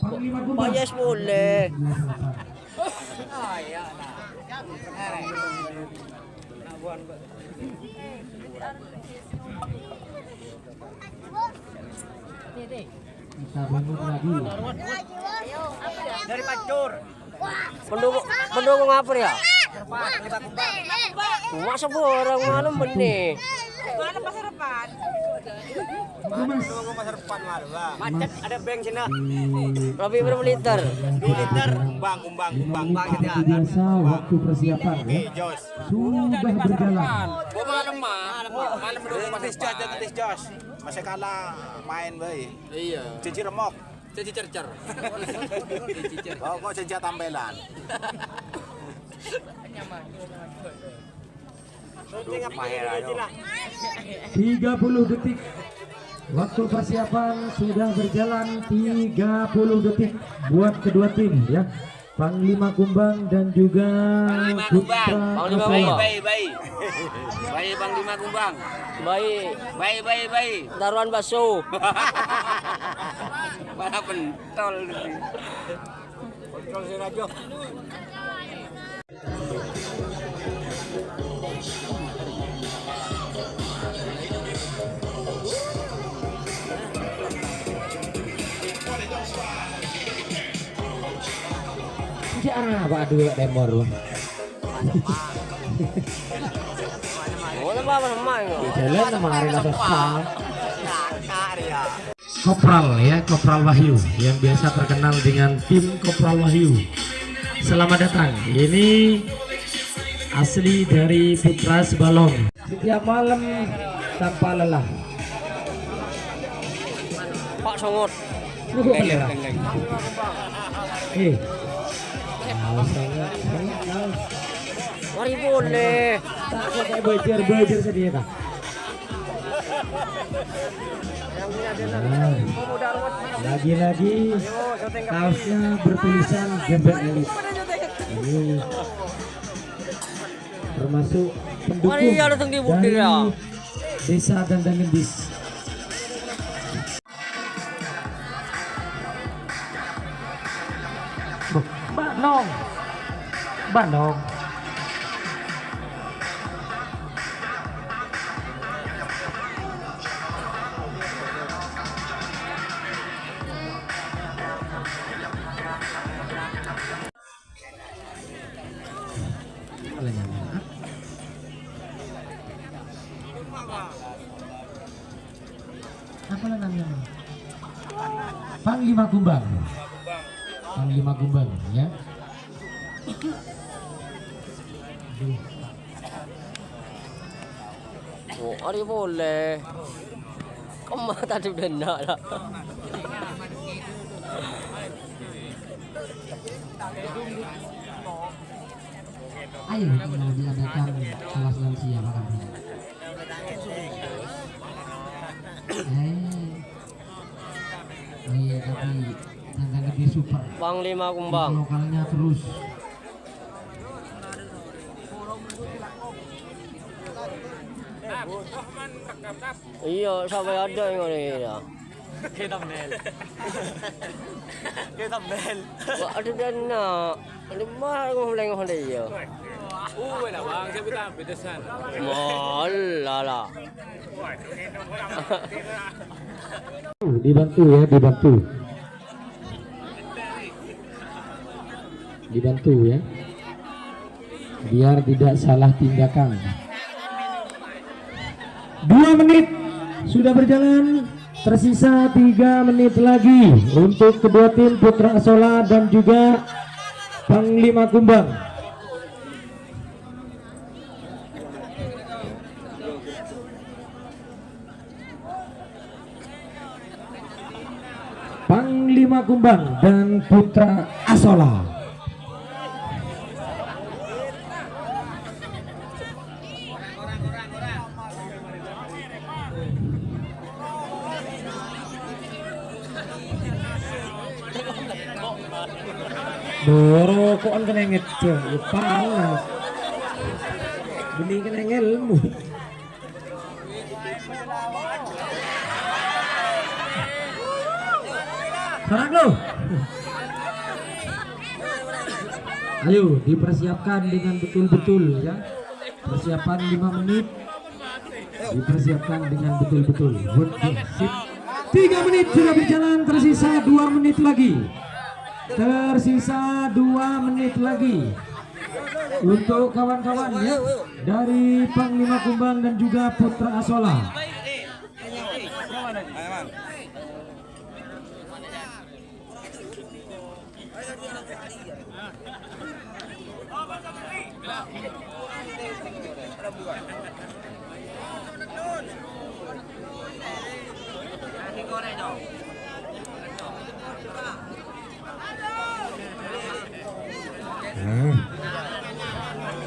Panglima Kumbang. Payas boleh. Kita bangun lagi. Dari Pacur. Pendukung apa ya? Masa orang malam benih. Mana pasar depan? Mas. Pasar depan malu, Bang. Macet ada bank sana. Lebih berapa liter? 2 liter. Kumbang gitu ya. Biasa waktu persiapan ya. Jos. Sudah berjalan. Gua malam dulu masih Jos. Masih kalah main bae. Iya. Cici remok. Cici cercer. Oh, kok cici tambelan. Aduh, mahir ayo. 30 detik. Waktu persiapan sudah berjalan 30 detik buat kedua tim ya. Panglima Kumbang dan juga Putra Panglima Asola. Kumbang. Bayi Panglima Kumbang. Bayi. Taruhan bakso. Mana pentol. Kontrol si Rajo. Jangan apa dua demor. Oh, apa main? Jalan sama Arena Sosal. Kopral ya, Kopral Wahyu yang biasa terkenal dengan tim Kopral Wahyu. Selamat datang. Ini asli dari Putra Sebalong. Setiap malam tanpa lelah. Pak Songot. Ini kok pelera. Mari boleh. Tak kayak belajar sedih tak. Nah, lagi-lagi kaosnya bertulisan Gembel Elit. Ini termasuk Mari ya datang di Budir ya. Desa Gandang Gendis. Banong. Apa namanya? Panglima Kumbang. Panglima Kumbang ya. Oh, mari boleh. Kamu tadi udah nak lah. Ayo mau diadakan kelas lansia makan. Iya tapi Gandang Gede super. Panglima Kumbang. Lokalnya terus. Iya, sampai ada yang ini ya. Kita thumbnail. Wah, ada dana. Ada mahal kau mulai kau dia. Lah Bang, saya kita bedesan. Malah. Dibantu ya, dibantu ya, biar tidak salah tindakan. 2 menit sudah berjalan, tersisa 3 menit lagi untuk kedua tim Putra Asola dan juga Panglima Kumbang. Panglima Kumbang dan Putra Asola. Dorokokan kena ngeceh, panas. Beli kena ngelmu. Serang lo. Ayo dipersiapkan dengan betul-betul ya. Persiapan 5 menit. Dipersiapkan dengan betul-betul. Oke, sip. 3 menit sudah berjalan, tersisa 2 menit lagi. Tersisa 2 menit lagi. Untuk kawan-kawan ya dari Panglima Kumbang dan juga Putra Asola.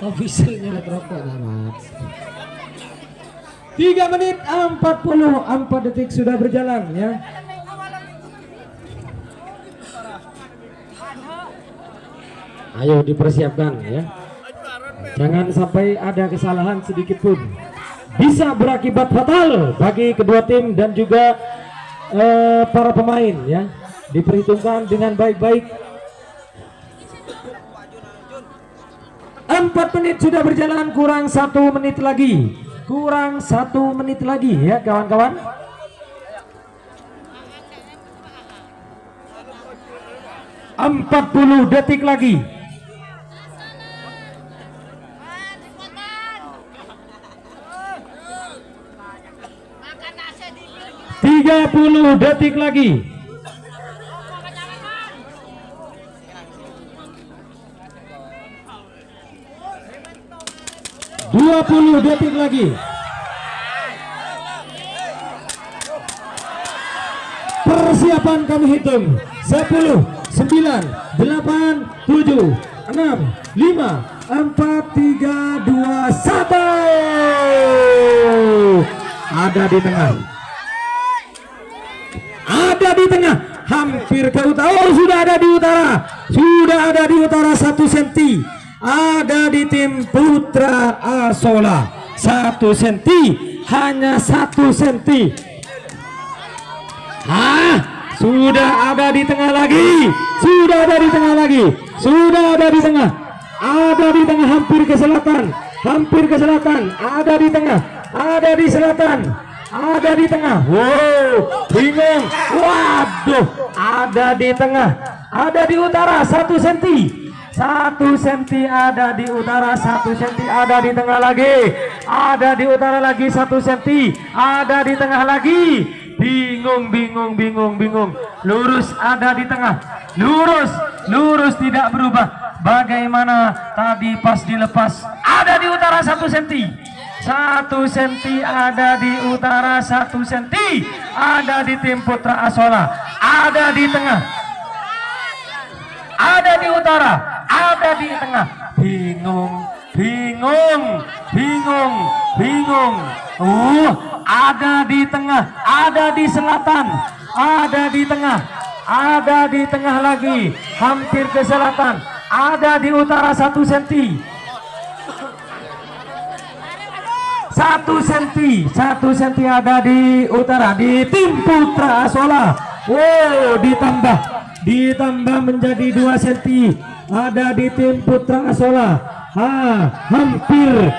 Officialnya rokok amat. 3 menit 44 detik sudah berjalan ya. Ayo dipersiapkan ya. Jangan sampai ada kesalahan sedikit pun. Bisa berakibat fatal bagi kedua tim dan juga para pemain ya. Diperhitungkan dengan baik-baik. 4 menit sudah berjalan, kurang 1 menit lagi. Kurang 1 menit lagi ya kawan-kawan. ...40 detik lagi. 30 detik lagi. 20 detik lagi. Persiapan kami hitung. 10, 9, 8, 7, 6, 5, 4, 3, 2, 1. Ada di tengah. Ada di tengah. Hampir ke utara. Oh, sudah ada di utara. Sudah ada di utara 1 senti. Ada di tim Putra Asola 1 senti, hanya 1 senti. Sudah ada di tengah lagi. Sudah ada di tengah lagi. Sudah ada di tengah. Ada di tengah, hampir ke selatan. Hampir ke selatan. Ada di tengah. Ada di selatan. Ada di tengah. Wow, bingung. Waduh, ada di tengah. Ada di utara 1 senti. 1 senti ada di utara, 1 senti ada di tengah lagi. Ada di utara lagi 1 senti. Ada di tengah lagi. Bingung, bingung, bingung, bingung. Lurus ada di tengah. Lurus, lurus tidak berubah. Bagaimana tadi pas dilepas? Ada di utara 1 senti. 1 senti ada di utara, 1 senti ada di tim Putra Asola. Ada di tengah. Ada di utara. Ada di tengah. Bingung, bingung, bingung, bingung. Ada di tengah, ada di selatan, ada di tengah, ada di tengah lagi, hampir ke selatan. Ada di utara 1 senti. 1 senti, 1 senti ada di utara di tim Putra Asola. Wow, ditambah menjadi 2 senti. Ada di tim Putra Asola. Hampir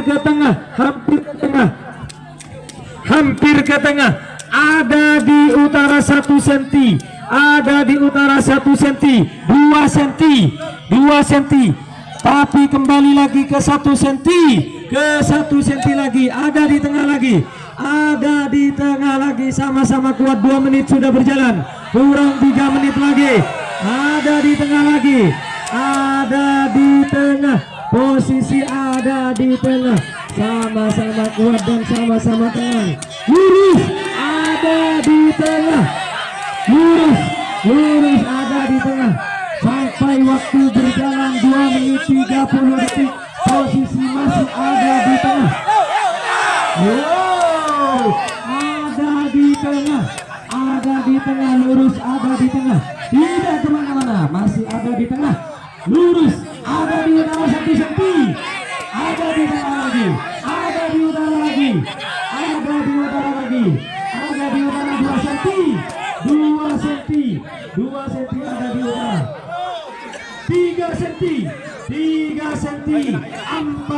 ke tengah, hampir ke tengah, hampir ke tengah. Ada di utara 1 senti. Ada di utara 1 senti, 2 senti, 2 senti. Tapi kembali lagi ke 1 senti, ke 1 senti lagi. Ada di tengah lagi. Ada di tengah lagi, sama-sama kuat. 2 menit sudah berjalan, kurang 3 menit lagi. Ada di tengah lagi, ada di tengah, posisi ada di tengah, sama-sama kuat dan sama-sama tengah. Lurus ada di tengah, lurus, lurus ada di tengah. Sampai waktu berjalan 2 menit 30 detik, posisi masih ada di tengah. Wow, ada di tengah, ada di tengah, lurus ada di tengah. Tidak kemana-mana, masih ada di tengah. Lurus, ada di utara 1 senti. Ada di tengah lagi. Ada di utara lagi. Ada di utara lagi. Ada di utara 2 senti. 2 senti. senti, 3 senti, 4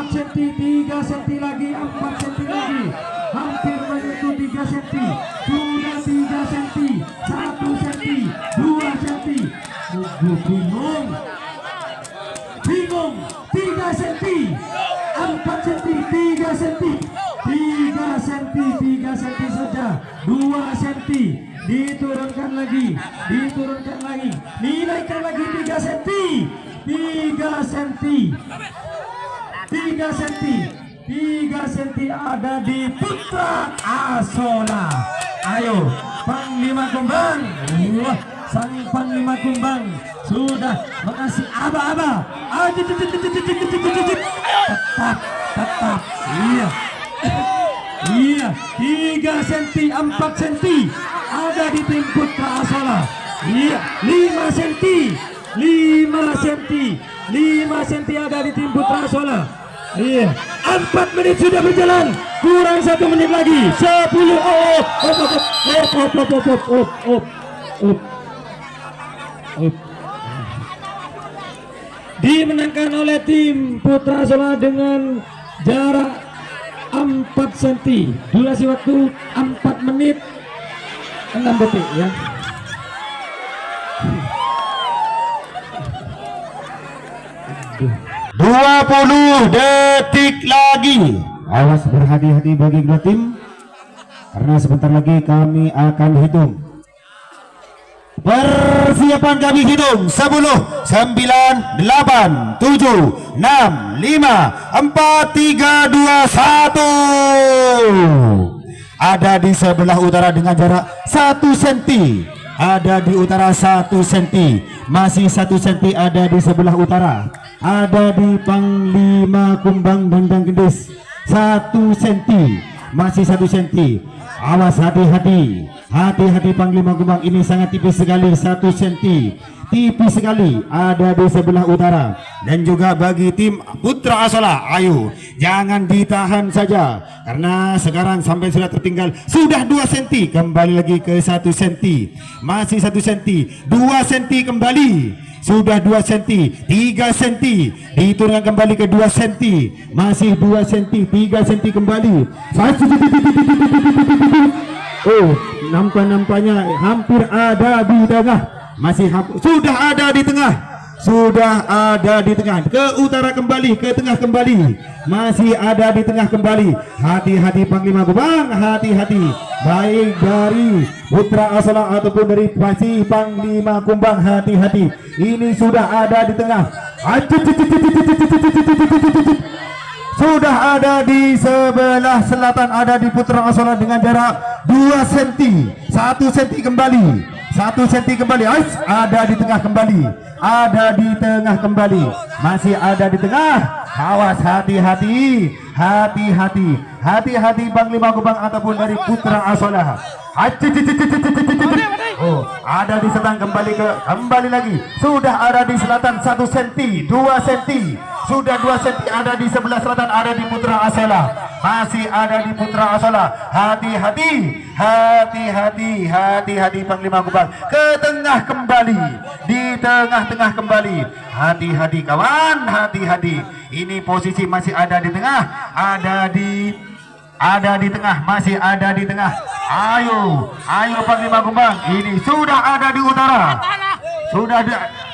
senti, 3 senti lagi, 4 senti lagi, hampir menyentuh 3 senti, sudah 3 senti, 1 senti, 2 senti, bingung, 3 senti, 4 senti, 3 senti, 3 senti, 3 senti saja, 2 senti, diturunkan lagi, dinaikkan lagi 3 senti, 3 senti, 3 senti, 3 senti ada di Putra Asola. Ayo, Panglima Kumbang, sang Panglima Kumbang sudah mengasih aba-aba. Tetap, iya. Iya, 3 senti, 4 senti ada di tim Putra Asola. Iya, 5 senti, 5 senti, 5 senti ada di tim Putra Asola. Iya, 4 menit sudah berjalan, kurang 1 menit lagi. 10. Dimenangkan oleh tim Putra Asola dengan jarak 4 cm. Durasi waktu 4 menit 6 detik ya. Aduh. 20 detik lagi. Awas, berhati-hati bagi kedua tim, karena sebentar lagi kami akan hitung. Persiapan kami hitung 10, 9, 8, 7, 6, 5, 4, 3, 2, 1. Ada di sebelah utara dengan jarak 1 cm. Ada di utara 1 cm. Masih 1 cm ada di sebelah utara. Ada di Panglima Kumbang Bandang Gendis 1 cm. Masih 1 cm. Awas, hati-hati. Hati-hati Panglima Kumbang, ini sangat tipis sekali, 1 cm. Tipis sekali ada di sebelah utara. Dan juga bagi tim Putra Asola, ayo jangan ditahan saja, karena sekarang sampai sudah tertinggal sudah 2 cm. Kembali lagi ke 1 cm. Masih 1 cm, 2 cm kembali. Sudah 2 cm, 3 cm, diturunkan kembali ke 2 cm, masih 2 cm, 3 cm kembali. Oh, nampaknya hampir ada di tengah, masih sudah ada di tengah, sudah ada di tengah, ke utara kembali, ke tengah kembali, masih ada di tengah kembali. Hati-hati Panglima Kumbang, hati-hati, baik dari Putra Asola ataupun dari Pasi Panglima Kumbang, hati-hati, ini sudah ada di tengah. Sudah ada di sebelah selatan, ada di Putra Asola dengan jarak 2 cm, 1 cm kembali, 1 cm kembali. Ada di tengah kembali, ada di tengah kembali, masih ada di tengah. Awas, hati-hati, hati-hati, hati-hati Panglima Kumbang ataupun dari Putra Asola. Oh, ada di selatan, kembali lagi. Sudah ada di selatan 1 cm, 2 cm. Sudah 2 cm ada di sebelah selatan, ada di Putra Asola. Masih ada di Putra Asola. Hati-hati, hati-hati, hati-hati Panglima Kumbang. Ke tengah kembali, di tengah-tengah kembali. Hati-hati kawan, hati-hati. Ini posisi masih ada di tengah, ada di tengah, masih ada di tengah. Ayo Panglima Kumbang. Ini sudah ada di utara. Sudah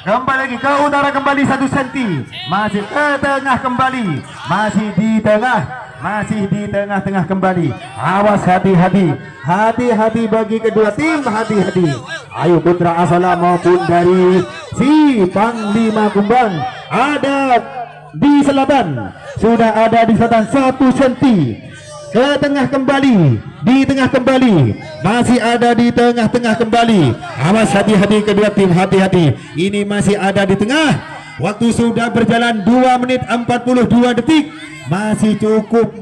kembali lagi ke utara, kembali 1 cm. Masih ke tengah kembali, masih di tengah, masih di tengah-tengah kembali. Awas, hati-hati, hati-hati bagi kedua tim, hati-hati. Ayo Putra Asola maupun dari si Panglima Kumbang ada di selatan, sudah ada di selatan 1 cm. Ke tengah kembali, di tengah kembali, masih ada di tengah-tengah kembali. Awas, hati-hati kedua tim, hati-hati. Ini masih ada di tengah. Waktu sudah berjalan 2 menit 42 detik. Masih cukup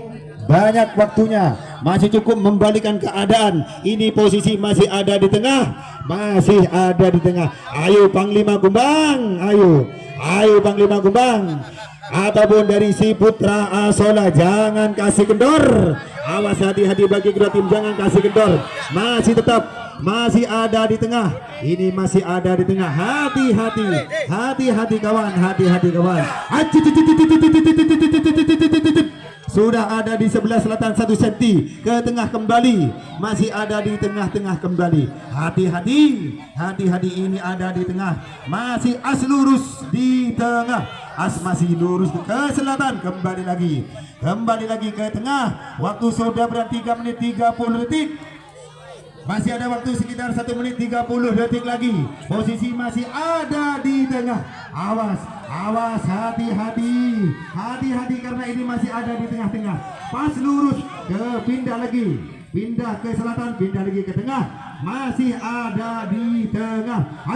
banyak waktunya, masih cukup membalikan keadaan. Ini posisi masih ada di tengah, masih ada di tengah. Ayo Panglima Kumbang, ayo Panglima Kumbang ataupun dari si Putra Asola, jangan kasih kendor. Awas, hati-hati bagi kedua tim, jangan kasih kendor. Masih tetap masih ada di tengah. Ini masih ada di tengah. Hati-hati kawan, hati-hati kawan. Sudah ada di sebelah selatan 1 cm ke tengah kembali, masih ada di tengah-tengah kembali. Hati-hati ini ada di tengah, masih as lurus di tengah, as masih lurus ke selatan, kembali lagi ke tengah. Waktu sudah berarti 3 menit 30 detik. Masih ada waktu sekitar 1 menit 30 detik lagi. Posisi masih ada di tengah. Awas, hati-hati karena ini masih ada di tengah-tengah. Pas lurus pindah ke selatan, pindah lagi ke tengah. Masih ada di tengah.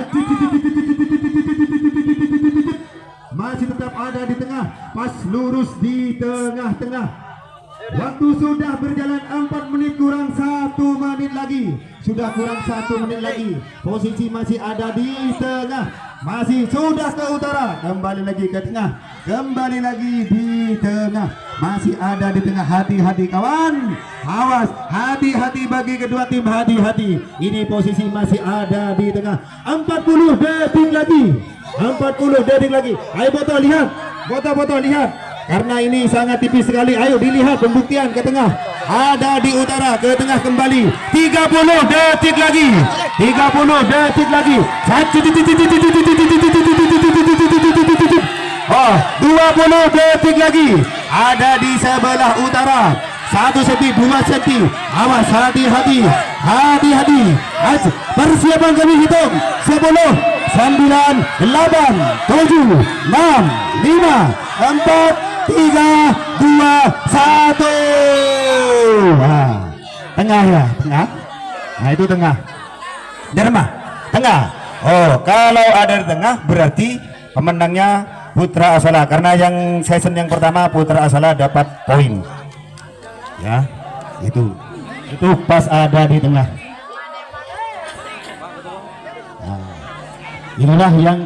Masih tetap ada di tengah. Pas lurus di tengah-tengah. Waktu sudah berjalan 4 menit kurang 1 menit lagi. Sudah kurang 1 menit lagi. Posisi masih ada di tengah. Masih sudah ke utara. Kembali lagi ke tengah. Kembali lagi di tengah. Masih ada di tengah. Hati-hati kawan. Awas. Hati-hati bagi kedua tim. Hati-hati. Ini posisi masih ada di tengah. 40 detik lagi. 40 detik lagi. Ayo foto lihat. Foto lihat. Karena ini sangat tipis sekali. Ayo dilihat pembuktian ke tengah. Ada di utara, ke tengah kembali. 30 detik lagi. 30 detik lagi. 20 detik lagi. Ada di sebelah utara. 1 cm, 2 cm. Awas, hati-hati. Persiapan kami hitung. 10, 9, 8, 7, 6, 5, 4, 3, 2, 1. Tengah ya, tengah. Nah itu tengah. Derma, tengah. Oh, kalau ada di tengah berarti pemenangnya Putra Asala. Karena yang season yang pertama Putra Asala dapat poin. Ya, itu pas ada di tengah. Nah, inilah yang